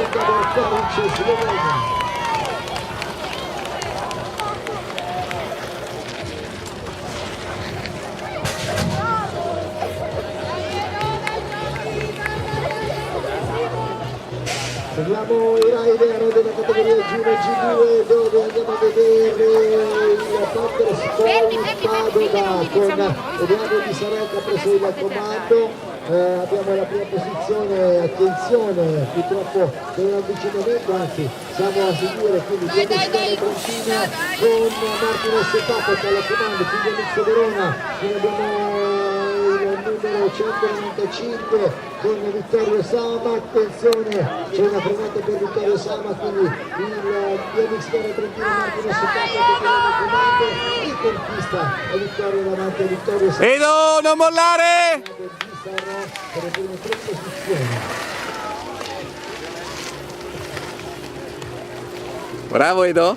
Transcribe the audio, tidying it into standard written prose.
seconda del Felice Slovenia. Seguiamo i rider della categoria Giro G2 dove andiamo a vedere il Thunder Sport Padova con Eduardo Di Sarocca preso il comando. Abbiamo la prima posizione, attenzione, purtroppo c'è un avvicinamento, anzi siamo a seguire quindi Pianiscana Trentina con Martino Sepato che alla comando, quindi Mix Verona, quindi abbiamo il numero 195 con Vittorio Sama, attenzione c'è una frenata per Vittorio Sama, quindi il Pianiscana Trentina Martino Sepato che tiene il comando e conquista la vittoria davanti a Vittorio Sama. Edo, non mollare! Per le prime 3 posizioni. Bravo Edo!